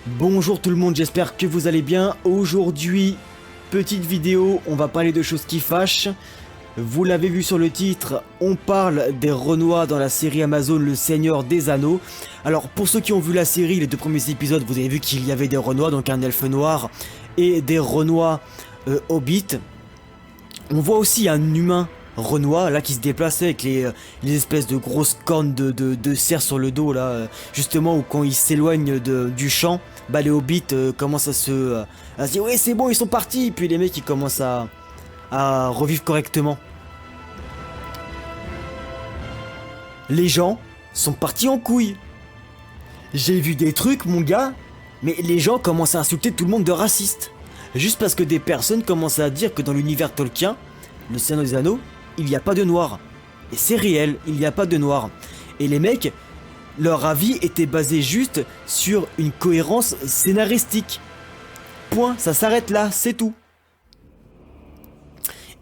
Bonjour tout le monde, j'espère que vous allez bien. Aujourd'hui, petite vidéo, on va parler de choses qui fâchent. Vous l'avez vu sur le titre, on parle des Renois dans la série Amazon Le Seigneur des Anneaux. Alors pour ceux qui ont vu la série, les deux premiers épisodes, vous avez vu qu'il y avait des Renois, donc un elfe noir et des Renois hobbits. On voit aussi un humain Renoir là qui se déplaçait avec les espèces de grosses cornes de cerf sur le dos là, justement où quand ils s'éloignent du champ, bah les hobbits commencent à se dire ouais c'est bon ils sont partis, puis les mecs ils commencent à revivre correctement. Les gens sont partis en couille. J'ai vu des trucs mon gars, mais les gens commencent à insulter tout le monde de raciste. Juste parce que des personnes commencent à dire que dans l'univers Tolkien, le Seigneur des Anneaux, il n'y a pas de noirs. Et c'est réel, il n'y a pas de noirs. Et les mecs, leur avis était basé juste sur une cohérence scénaristique. Point, ça s'arrête là, c'est tout.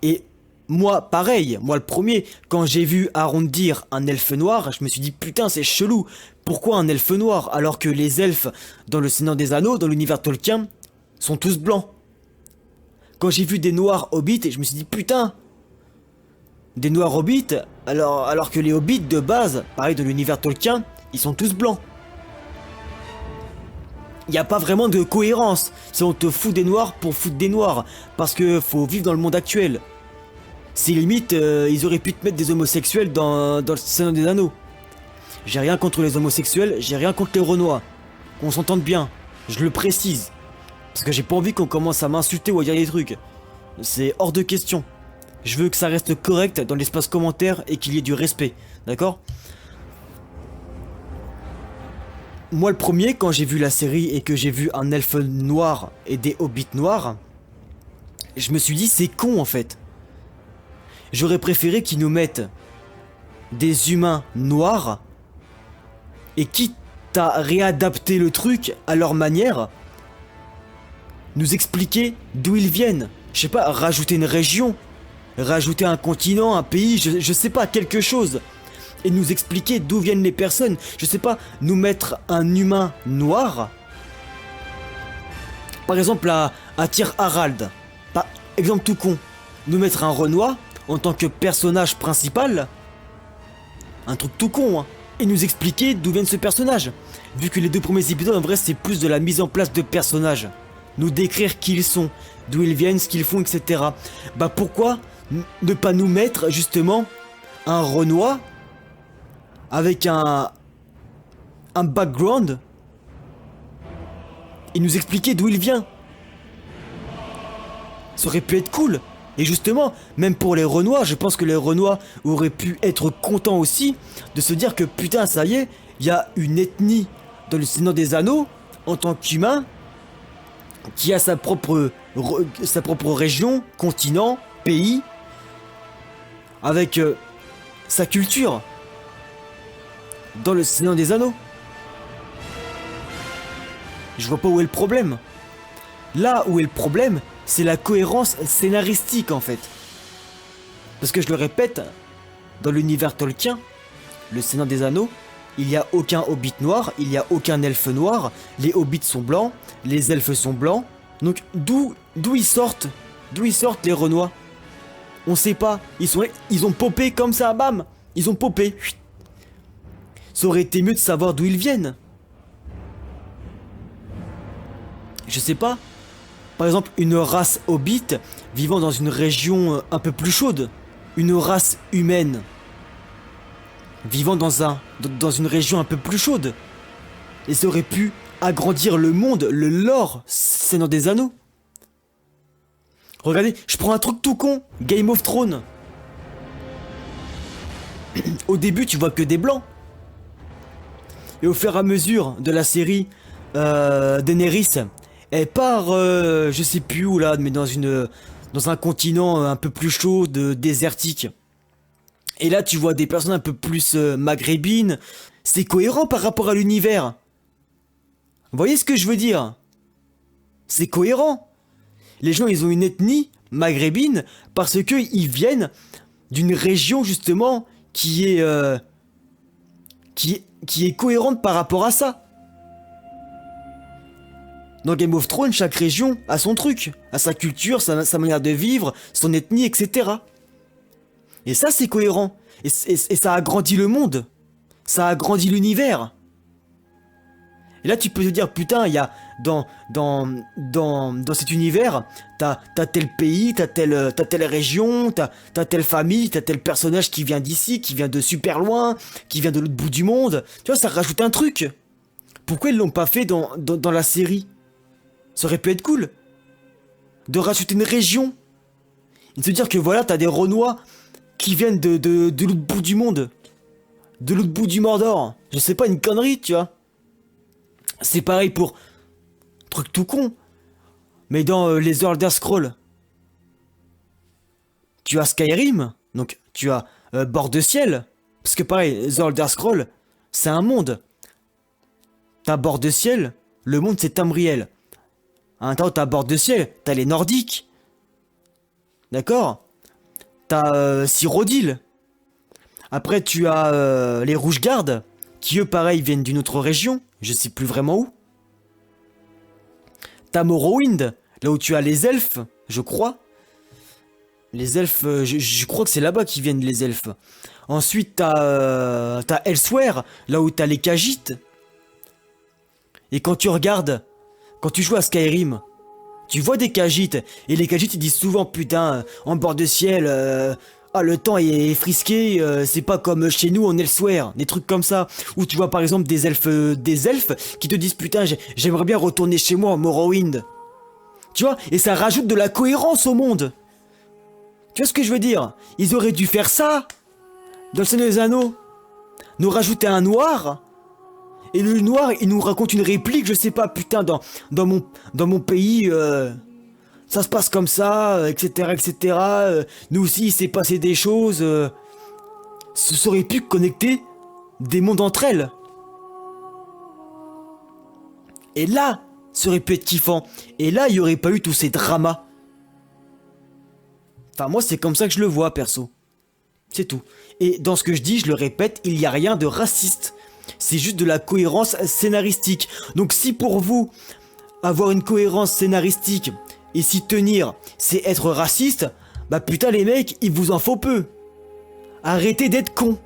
Et moi, pareil, moi le premier, quand j'ai vu arrondir un elfe noir, je me suis dit putain c'est chelou. Pourquoi un elfe noir alors que les elfes dans le Seigneur des Anneaux, dans l'univers Tolkien, sont tous blancs? Quand j'ai vu des noirs hobbits, je me suis dit putain, des noirs hobbits, alors que les hobbits de base, pareil de l'univers Tolkien, ils sont tous blancs. Il n'y a pas vraiment de cohérence. C'est on te fout des noirs pour foutre des noirs. Parce que faut vivre dans le monde actuel. C'est limite, ils auraient pu te mettre des homosexuels dans le Seigneur des Anneaux. J'ai rien contre les homosexuels, j'ai rien contre les Renois. Qu'on s'entende bien, je le précise. Parce que j'ai pas envie qu'on commence à m'insulter ou à dire des trucs. C'est hors de question. Je veux que ça reste correct dans l'espace commentaire et qu'il y ait du respect, d'accord? Moi le premier, quand j'ai vu la série et que j'ai vu un elfe noir et des hobbits noirs, je me suis dit c'est con en fait. J'aurais préféré qu'ils nous mettent des humains noirs et quitte à réadapter le truc à leur manière, nous expliquer d'où ils viennent. Je sais pas, rajouter une région, rajouter un continent, un pays, je sais pas, quelque chose. Et nous expliquer d'où viennent les personnes. Je sais pas, nous mettre un humain noir. Par exemple à Tir Harald. Par exemple tout con. Nous mettre un Renoir en tant que personnage principal. Un truc tout con, hein. Et nous expliquer d'où vient ce personnage. Vu que les deux premiers épisodes en vrai c'est plus de la mise en place de personnages. Nous décrire qui ils sont, d'où ils viennent, ce qu'ils font, etc. Bah pourquoi ne pas nous mettre justement un Renoir avec un background et nous expliquer d'où il vient? Ça aurait pu être cool. Et justement, même pour les Renois, je pense que les Renois auraient pu être contents aussi de se dire que putain, ça y est, il y a une ethnie dans le Seigneur des Anneaux en tant qu'humain qui a sa propre région, continent, pays, avec sa culture dans le Seigneur des Anneaux. Je vois pas où est le problème. Là où est le problème, c'est la cohérence scénaristique en fait. Parce que je le répète, dans l'univers Tolkien, le Seigneur des Anneaux, il n'y a aucun hobbit noir, il n'y a aucun elfe noir, les hobbits sont blancs, les elfes sont blancs. Donc d'où ils sortent? D'où ils sortent les Renois? On sait pas, ils ont popé comme ça, bam. Ils ont popé. Ça aurait été mieux de savoir d'où ils viennent. Je sais pas. Par exemple, une race hobbit vivant dans une région un peu plus chaude. Une race humaine vivant dans une région un peu plus chaude. Et ça aurait pu agrandir le monde, le lore Seigneur des Anneaux. Regardez, je prends un truc tout con, Game of Thrones. Au début, tu vois que des blancs. Et au fur et à mesure de la série, Daenerys, elle part, je sais plus où là, mais dans un continent un peu plus chaud, désertique. Et là, tu vois des personnes un peu plus maghrébines. C'est cohérent par rapport à l'univers. Vous voyez ce que je veux dire? C'est cohérent. Les gens, ils ont une ethnie maghrébine parce que ils viennent d'une région justement qui est cohérente par rapport à ça. Dans Game of Thrones, chaque région a son truc, a sa culture, sa manière de vivre, son ethnie, etc. Et ça, c'est cohérent. Et ça agrandit le monde. Ça agrandit l'univers. Et là, tu peux te dire, putain, il y a dans cet univers, t'as tel pays, t'as telle région, t'as telle famille, t'as tel personnage qui vient d'ici, qui vient de super loin, qui vient de l'autre bout du monde. Tu vois, ça rajoute un truc. Pourquoi ils l'ont pas fait dans la série? Ça aurait pu être cool. De rajouter une région. Et de se dire que voilà, t'as des Renois qui viennent de l'autre bout du monde. De l'autre bout du Mordor. Je sais pas, une connerie, tu vois. C'est pareil pour... Truc tout con. Mais dans les Elder Scrolls, tu as Skyrim. Donc tu as Bord de Ciel. Parce que pareil, les Elder Scrolls, c'est un monde. T'as Bord de Ciel, le monde c'est Tamriel. En même temps, t'as Bord de Ciel, t'as les Nordiques. D'accord? T'as Cyrodiil. Après tu as les Rouge-Gardes, qui eux pareil viennent d'une autre région. Je sais plus vraiment où. T'as Morrowind, là où tu as les elfes, je crois. Les elfes, je crois que c'est là-bas qu'ils viennent les elfes. Ensuite t'as Elsewhere, là où t'as les Khajiits. Et quand tu regardes, quand tu joues à Skyrim, tu vois des Khajiits. Et les Khajiits ils disent souvent putain, en bord de ciel, ah le temps est frisqué, c'est pas comme chez nous en Elsewhere, des trucs comme ça. Où tu vois par exemple des elfes qui te disent putain j'aimerais bien retourner chez moi en Morrowind. Tu vois, et ça rajoute de la cohérence au monde. Tu vois ce que je veux dire? Ils auraient dû faire ça dans le Seigneur des Anneaux. Nous rajouter un noir. Et le noir, il nous raconte une réplique, je sais pas, putain, dans mon pays, ça se passe comme ça, etc., etc. Nous aussi, il s'est passé des choses. Ça aurait pu connecter des mondes entre elles. Et là, ça aurait pu être kiffant. Et là, il n'y aurait pas eu tous ces dramas. Enfin, moi, c'est comme ça que je le vois, perso. C'est tout. Et dans ce que je dis, je le répète, il n'y a rien de raciste. C'est juste de la cohérence scénaristique. Donc si pour vous, avoir une cohérence scénaristique et s'y tenir, c'est être raciste, bah putain les mecs, il vous en faut peu. Arrêtez d'être cons.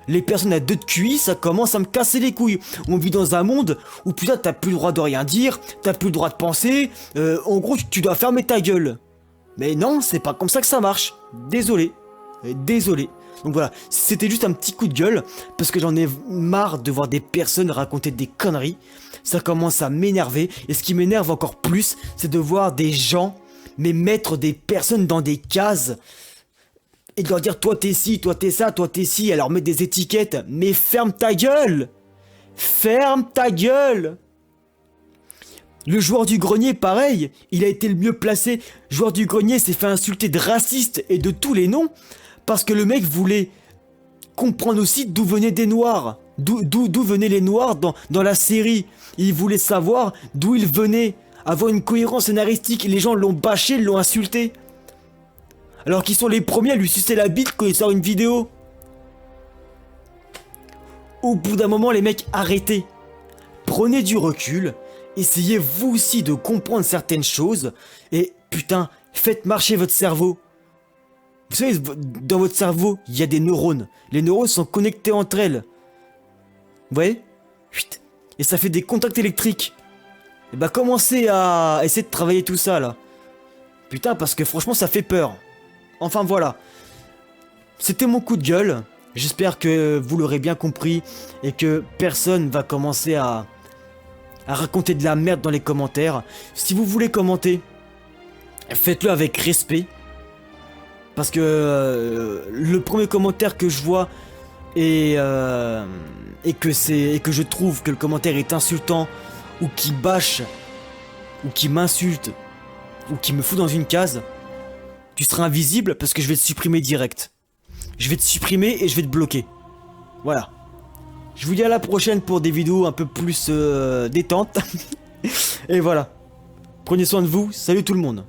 Les personnes à deux de QI, ça commence à me casser les couilles. On vit dans un monde où putain t'as plus le droit de rien dire, t'as plus le droit de penser, en gros tu dois fermer ta gueule. Mais non, c'est pas comme ça que ça marche. Désolé. Désolé. Donc voilà, c'était juste un petit coup de gueule, parce que j'en ai marre de voir des personnes raconter des conneries. Ça commence à m'énerver, et ce qui m'énerve encore plus, c'est de voir des gens, mais mettre des personnes dans des cases, et de leur dire toi t'es ci, toi t'es ça, toi t'es ci, alors mettre des étiquettes, mais ferme ta gueule. Ferme ta gueule. Le joueur du grenier, pareil, il a été le mieux placé. Le joueur du grenier s'est fait insulter de raciste et de tous les noms, parce que le mec voulait comprendre aussi d'où venaient des noirs. D'où venaient les noirs dans la série. Il voulait savoir d'où ils venaient. Avoir une cohérence scénaristique. Les gens l'ont bâché, l'ont insulté. Alors qu'ils sont les premiers à lui sucer la bite quand il sort une vidéo. Au bout d'un moment, les mecs, arrêtez. Prenez du recul. Essayez vous aussi de comprendre certaines choses. Et putain, faites marcher votre cerveau. Vous savez, dans votre cerveau, il y a des neurones. Les neurones sont connectés entre elles. Vous voyez? Et ça fait des contacts électriques. Et bah commencez à essayer de travailler tout ça là. Putain, parce que franchement ça fait peur. Enfin voilà. C'était mon coup de gueule. J'espère que vous l'aurez bien compris. Et que personne va commencer à raconter de la merde dans les commentaires. Si vous voulez commenter, faites-le avec respect. Parce que le premier commentaire que je vois et que je trouve que le commentaire est insultant ou qui bâche ou qui m'insulte ou qui me fout dans une case, tu seras invisible parce que je vais te supprimer direct. Je vais te supprimer et je vais te bloquer. Voilà. Je vous dis à la prochaine pour des vidéos un peu plus détentes. Et voilà. Prenez soin de vous. Salut tout le monde.